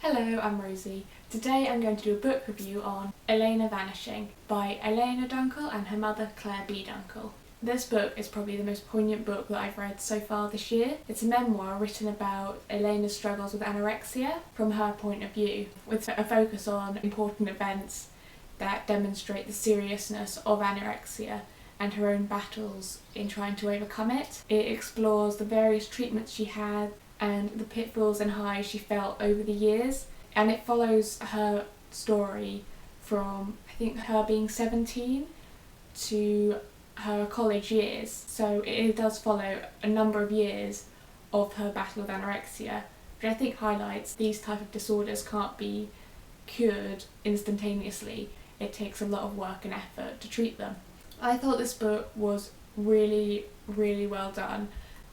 Hello, I'm Rosie. Today I'm going to do a book review on Elena Vanishing by Elena Dunkle and her mother Clare Dunkle. This book is probably the most poignant book that I've read so far this year. It's a memoir written about Elena's struggles with anorexia from her point of view, with a focus on important events that demonstrate the seriousness of anorexia and her own battles in trying to overcome it. It explores the various treatments she had and the pitfalls and highs she felt over the years, and it follows her story from, I think, her being 17 to her college years. So it does follow a number of years of her battle with anorexia, which I think highlights these type of disorders can't be cured instantaneously. It takes a lot of work and effort to treat them. I thought this book was really well done.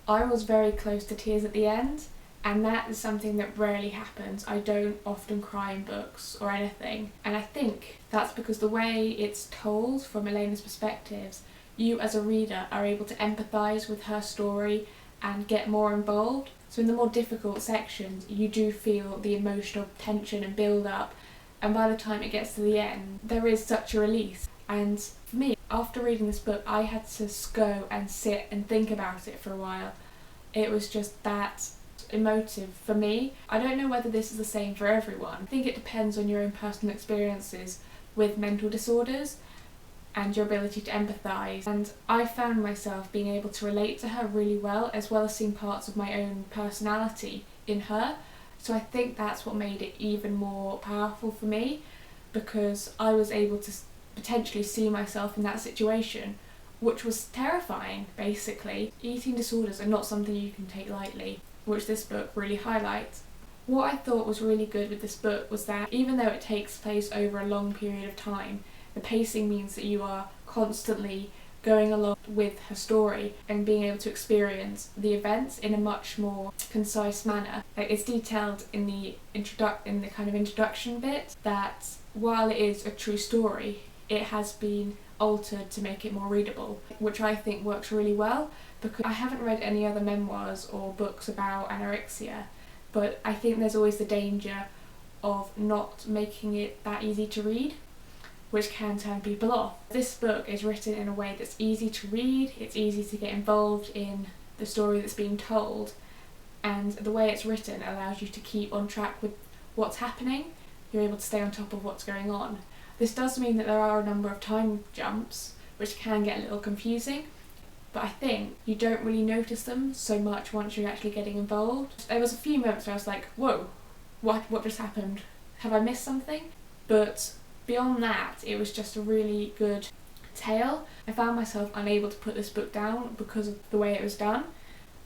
I was very close to tears at the end, and that is something that rarely happens. I don't often cry in books or anything, and I think that's because the way it's told from Elena's perspectives, you as a reader are able to empathise with her story and get more involved. So in the more difficult sections, you do feel the emotional tension and build up, and by the time it gets to the end, there is such a release. And for me, after reading this book, I had to go and sit and think about it for a while. It was just that emotive for me. I don't know whether this is the same for everyone. I think it depends on your own personal experiences with mental disorders and your ability to empathise. And I found myself being able to relate to her really well as seeing parts of my own personality in her. So I think that's what made it even more powerful for me, because I was able to potentially see myself in that situation, which was terrifying, basically. Eating disorders are not something you can take lightly, which this book really highlights. What I thought was really good with this book was that even though it takes place over a long period of time, the pacing means that you are constantly going along with her story and being able to experience the events in a much more concise manner. It's detailed in the kind of introduction bit that while it is a true story, it has been altered to make it more readable, which I think works really well, because I haven't read any other memoirs or books about anorexia, but I think there's always the danger of not making it that easy to read, which can turn people off. This book is written in a way that's easy to read, it's easy to get involved in the story that's being told, and the way it's written allows you to keep on track with what's happening. You're able to stay on top of what's going on. This does mean that there are a number of time jumps, which can get a little confusing, but I think you don't really notice them so much once you're actually getting involved. There was a few moments where I was like, whoa, what just happened? Have I missed something? But beyond that, it was just a really good tale. I found myself unable to put this book down because of the way it was done,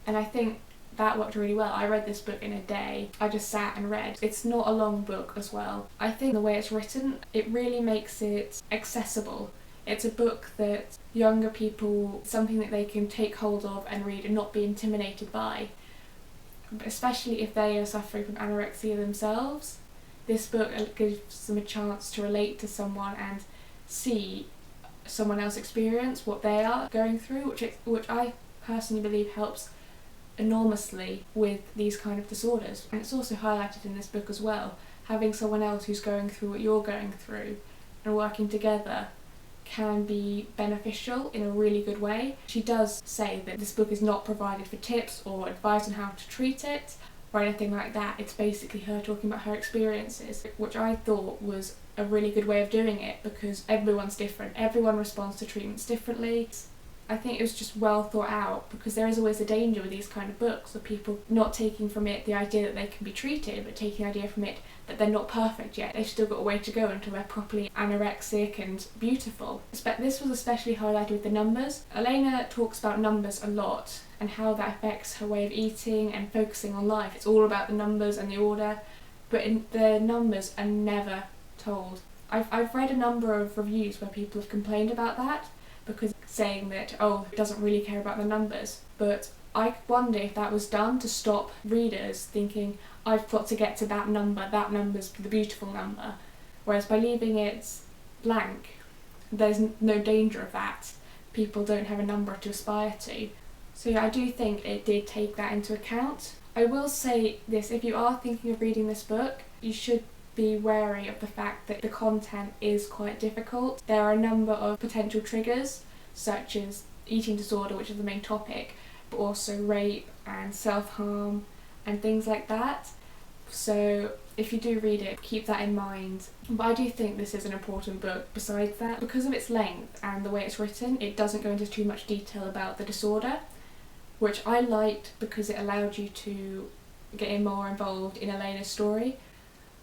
and I think that worked really well. I read this book in a day. I just sat and read. It's not a long book as well. I think the way it's written, it really makes it accessible. It's a book that younger people, something that they can take hold of and read and not be intimidated by, especially if they are suffering from anorexia themselves. This book gives them a chance to relate to someone and see someone else experience what they are going through, which I personally believe helps enormously with these kind of disorders. And it's also highlighted in this book as well. Having someone else who's going through what you're going through and working together can be beneficial in a really good way. She does say that this book is not provided for tips or advice on how to treat it or anything like that. It's basically her talking about her experiences, which I thought was a really good way of doing it, because everyone's different. Everyone responds to treatments differently. I think it was just well thought out, because there is always a danger with these kind of books of people not taking from it the idea that they can be treated, but taking the idea from it that they're not perfect yet. They've still got a way to go until they're properly anorexic and beautiful. This was especially highlighted with the numbers. Elena talks about numbers a lot and how that affects her way of eating and focusing on life. It's all about the numbers and the order, but the numbers are never told. I've read a number of reviews where people have complained about that, because saying that, oh, it doesn't really care about the numbers. But I wonder if that was done to stop readers thinking, I've got to get to that number's the beautiful number. Whereas by leaving it blank, there's no danger of that. People don't have a number to aspire to. So yeah, I do think it did take that into account. I will say this, if you are thinking of reading this book, you should be wary of the fact that the content is quite difficult. There are a number of potential triggers, such as eating disorder, which is the main topic, but also rape and self-harm and things like that. So if you do read it, keep that in mind. But I do think this is an important book. Besides that, because of its length and the way it's written, it doesn't go into too much detail about the disorder, which I liked because it allowed you to get more involved in Elena's story.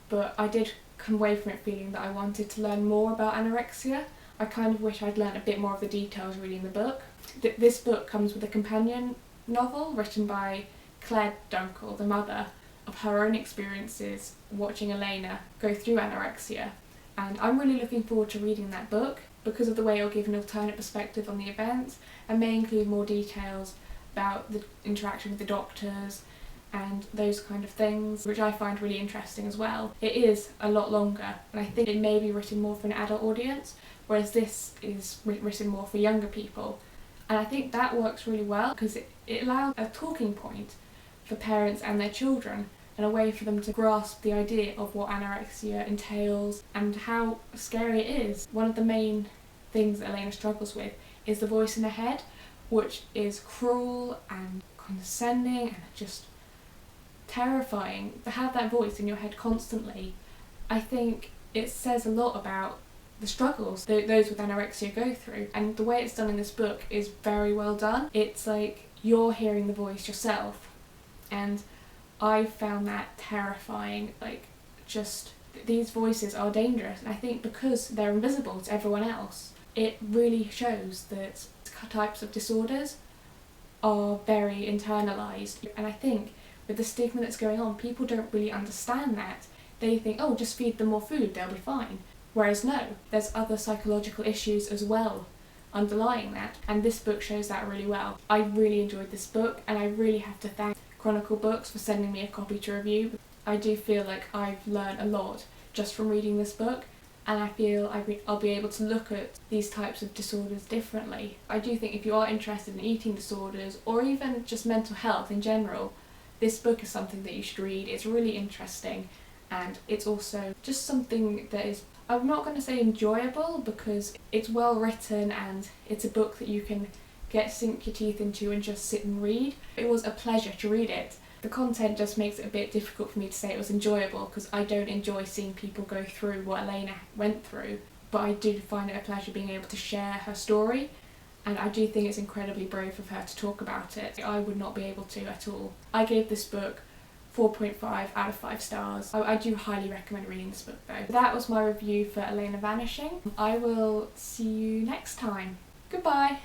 But I did come away from it feeling that I wanted to learn more about anorexia. I kind of wish I'd learned a bit more of the details reading the book. This book comes with a companion novel written by Clare Dunkle, the mother, of her own experiences watching Elena go through anorexia. And I'm really looking forward to reading that book because of the way it'll give an alternate perspective on the events and may include more details about the interaction with the doctors and those kind of things, which I find really interesting as well. It is a lot longer, and I think it may be written more for an adult audience, whereas this is written more for younger people. And I think that works really well because it allows a talking point for parents and their children and a way for them to grasp the idea of what anorexia entails and how scary it is. One of the main things that Elena struggles with is the voice in her head, which is cruel and condescending and just terrifying. To have that voice in your head constantly, I think it says a lot about the struggles those with anorexia go through, and the way it's done in this book is very well done. It's like you're hearing the voice yourself, and I found that terrifying. Like, just these voices are dangerous, and I think because they're invisible to everyone else, it really shows that types of disorders are very internalised. And I think with the stigma that's going on, people don't really understand that. They think, oh, just feed them more food, they'll be fine. Whereas no, there's other psychological issues as well underlying that, and this book shows that really well. I really enjoyed this book, and I really have to thank Chronicle Books for sending me a copy to review. I do feel like I've learned a lot just from reading this book, and I feel I'll be able to look at these types of disorders differently. I do think if you are interested in eating disorders or even just mental health in general, this book is something that you should read. It's really interesting, and it's also just something that is, I'm not going to say enjoyable because it's well written and it's a book that you can sink your teeth into and just sit and read. It was a pleasure to read it. The content just makes it a bit difficult for me to say it was enjoyable because I don't enjoy seeing people go through what Elena went through, but I do find it a pleasure being able to share her story, and I do think it's incredibly brave of her to talk about it. I would not be able to at all. I gave this book 4.5 out of 5 stars. I do highly recommend reading this book though. That was my review for Elena Vanishing. I will see you next time. Goodbye!